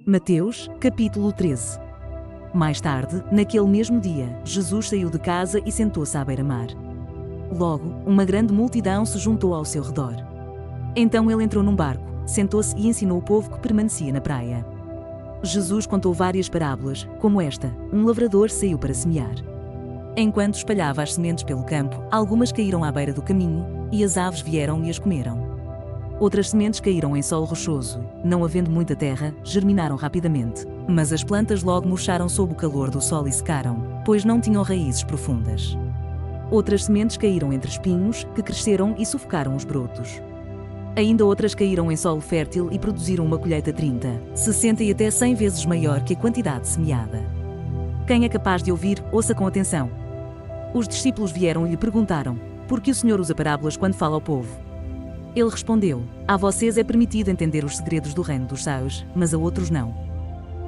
Mateus, capítulo 13. Mais tarde, naquele mesmo dia, Jesus saiu de casa e sentou-se à beira-mar. Logo, uma grande multidão se juntou ao seu redor. Então ele entrou num barco, sentou-se e ensinou o povo que permanecia na praia. Jesus contou várias parábolas, como esta: um lavrador saiu para semear. Enquanto espalhava as sementes pelo campo, algumas caíram à beira do caminho, e as aves vieram e as comeram. Outras sementes caíram em solo rochoso, não havendo muita terra, germinaram rapidamente. Mas as plantas logo murcharam sob o calor do sol e secaram, pois não tinham raízes profundas. Outras sementes caíram entre espinhos, que cresceram e sufocaram os brotos. Ainda outras caíram em solo fértil e produziram uma colheita 30, 60 e até 100 vezes maior que a quantidade semeada. Quem é capaz de ouvir, ouça com atenção. Os discípulos vieram e lhe perguntaram: por que o Senhor usa parábolas quando fala ao povo? Ele respondeu: a vocês é permitido entender os segredos do reino dos céus, mas a outros não.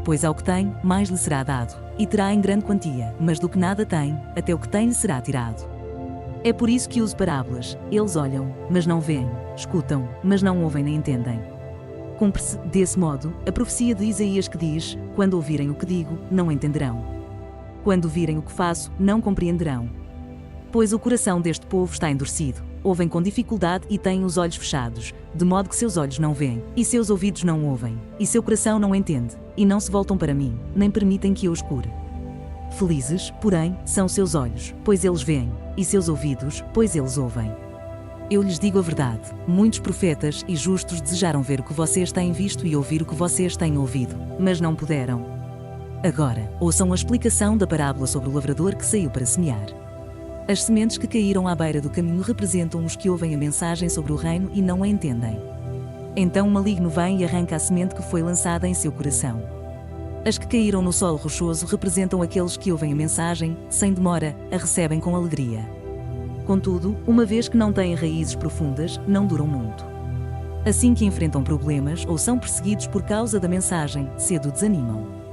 Pois ao que tem, mais lhe será dado, e terá em grande quantia, mas do que nada tem, até o que tem lhe será tirado. É por isso que uso parábolas: eles olham, mas não veem, escutam, mas não ouvem nem entendem. Cumpre-se, desse modo, a profecia de Isaías que diz: quando ouvirem o que digo, não entenderão. Quando virem o que faço, não compreenderão. Pois o coração deste povo está endurecido, ouvem com dificuldade e têm os olhos fechados, de modo que seus olhos não veem, e seus ouvidos não ouvem, e seu coração não entende, e não se voltam para mim, nem permitem que eu os cure. Felizes, porém, são seus olhos, pois eles veem, e seus ouvidos, pois eles ouvem. Eu lhes digo a verdade: muitos profetas e justos desejaram ver o que vocês têm visto e ouvir o que vocês têm ouvido, mas não puderam. Agora, ouçam a explicação da parábola sobre o lavrador que saiu para semear. As sementes que caíram à beira do caminho representam os que ouvem a mensagem sobre o reino e não a entendem. Então o maligno vem e arranca a semente que foi lançada em seu coração. As que caíram no solo rochoso representam aqueles que ouvem a mensagem, sem demora, a recebem com alegria. Contudo, uma vez que não têm raízes profundas, não duram muito. Assim que enfrentam problemas ou são perseguidos por causa da mensagem, cedo desanimam.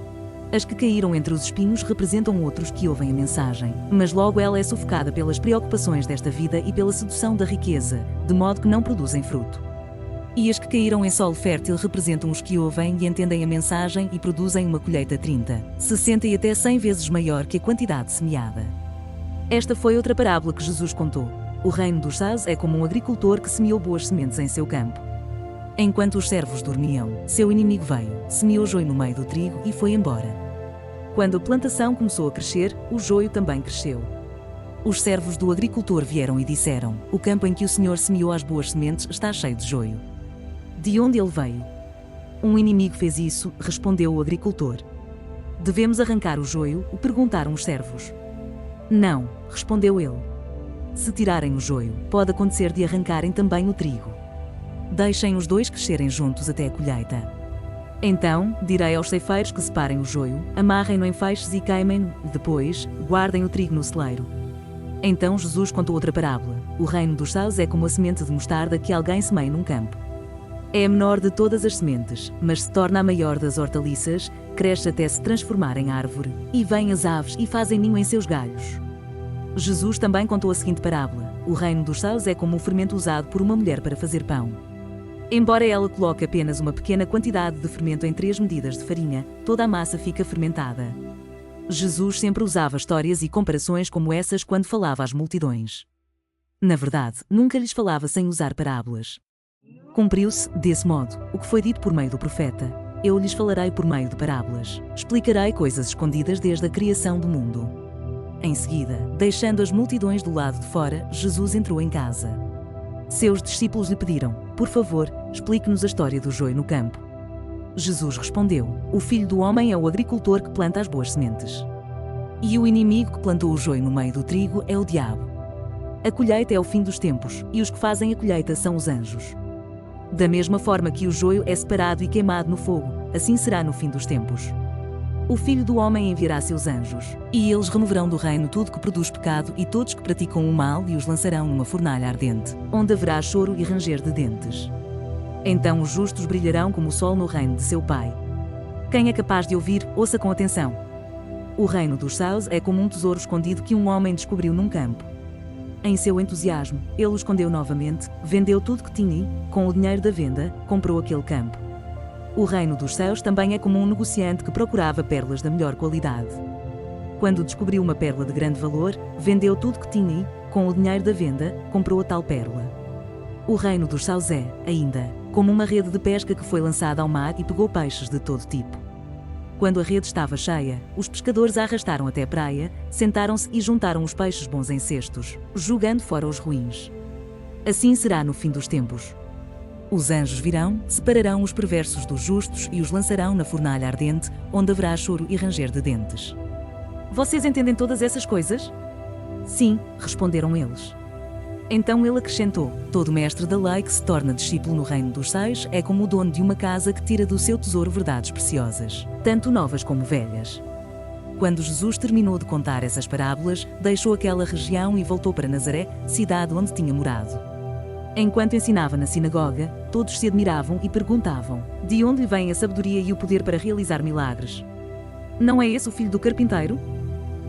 As que caíram entre os espinhos representam outros que ouvem a mensagem, mas logo ela é sufocada pelas preocupações desta vida e pela sedução da riqueza, de modo que não produzem fruto. E as que caíram em solo fértil representam os que ouvem e entendem a mensagem e produzem uma colheita 30, 60 e até 100 vezes maior que a quantidade semeada. Esta foi outra parábola que Jesus contou. O reino dos céus é como um agricultor que semeou boas sementes em seu campo. Enquanto os servos dormiam, seu inimigo veio, semeou joio no meio do trigo e foi embora. Quando a plantação começou a crescer, o joio também cresceu. Os servos do agricultor vieram e disseram: o campo em que o Senhor semeou as boas sementes está cheio de joio. De onde ele veio? Um inimigo fez isso, respondeu o agricultor. Devemos arrancar o joio? O perguntaram os servos. Não, respondeu ele. Se tirarem o joio, pode acontecer de arrancarem também o trigo. Deixem os dois crescerem juntos até a colheita. Então, direi aos ceifeiros que separem o joio, amarrem-no em feixes e queimem-no, depois, guardem o trigo no celeiro. Então Jesus contou outra parábola: o reino dos céus é como a semente de mostarda que alguém semeia num campo. É a menor de todas as sementes, mas se torna a maior das hortaliças, cresce até se transformar em árvore, e vêm as aves e fazem ninho em seus galhos. Jesus também contou a seguinte parábola: o reino dos céus é como o fermento usado por uma mulher para fazer pão. Embora ela coloque apenas uma pequena quantidade de fermento em 3 medidas de farinha, toda a massa fica fermentada. Jesus sempre usava histórias e comparações como essas quando falava às multidões. Na verdade, nunca lhes falava sem usar parábolas. Cumpriu-se, desse modo, o que foi dito por meio do profeta: eu lhes falarei por meio de parábolas, explicarei coisas escondidas desde a criação do mundo. Em seguida, deixando as multidões do lado de fora, Jesus entrou em casa. Seus discípulos lhe pediram: por favor, explique-nos a história do joio no campo. Jesus respondeu: o filho do homem é o agricultor que planta as boas sementes. E o inimigo que plantou o joio no meio do trigo é o diabo. A colheita é o fim dos tempos, e os que fazem a colheita são os anjos. Da mesma forma que o joio é separado e queimado no fogo, assim será no fim dos tempos. O Filho do Homem enviará seus anjos, e eles removerão do reino tudo que produz pecado e todos que praticam o mal e os lançarão numa fornalha ardente, onde haverá choro e ranger de dentes. Então os justos brilharão como o sol no reino de seu Pai. Quem é capaz de ouvir, ouça com atenção. O reino dos céus é como um tesouro escondido que um homem descobriu num campo. Em seu entusiasmo, ele o escondeu novamente, vendeu tudo que tinha e, com o dinheiro da venda, comprou aquele campo. O reino dos céus também é como um negociante que procurava pérolas da melhor qualidade. Quando descobriu uma pérola de grande valor, vendeu tudo que tinha e, com o dinheiro da venda, comprou a tal pérola. O reino dos céus é, ainda, como uma rede de pesca que foi lançada ao mar e pegou peixes de todo tipo. Quando a rede estava cheia, os pescadores a arrastaram até a praia, sentaram-se e juntaram os peixes bons em cestos, jogando fora os ruins. Assim será no fim dos tempos. Os anjos virão, separarão os perversos dos justos e os lançarão na fornalha ardente, onde haverá choro e ranger de dentes. Vocês entendem todas essas coisas? Sim, responderam eles. Então ele acrescentou: todo mestre da lei que se torna discípulo no reino dos céus é como o dono de uma casa que tira do seu tesouro verdades preciosas, tanto novas como velhas. Quando Jesus terminou de contar essas parábolas, deixou aquela região e voltou para Nazaré, cidade onde tinha morado. Enquanto ensinava na sinagoga, todos se admiravam e perguntavam: de onde lhe vem a sabedoria e o poder para realizar milagres? Não é esse o filho do carpinteiro?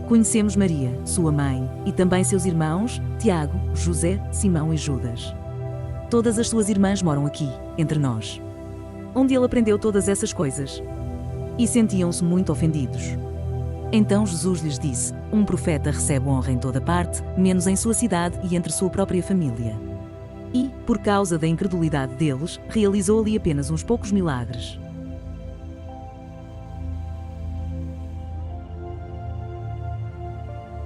Conhecemos Maria, sua mãe, e também seus irmãos, Tiago, José, Simão e Judas. Todas as suas irmãs moram aqui, entre nós. Onde ele aprendeu todas essas coisas? E sentiam-se muito ofendidos. Então Jesus lhes disse: um profeta recebe honra em toda parte, menos em sua cidade e entre sua própria família. E, por causa da incredulidade deles, realizou ali apenas uns poucos milagres.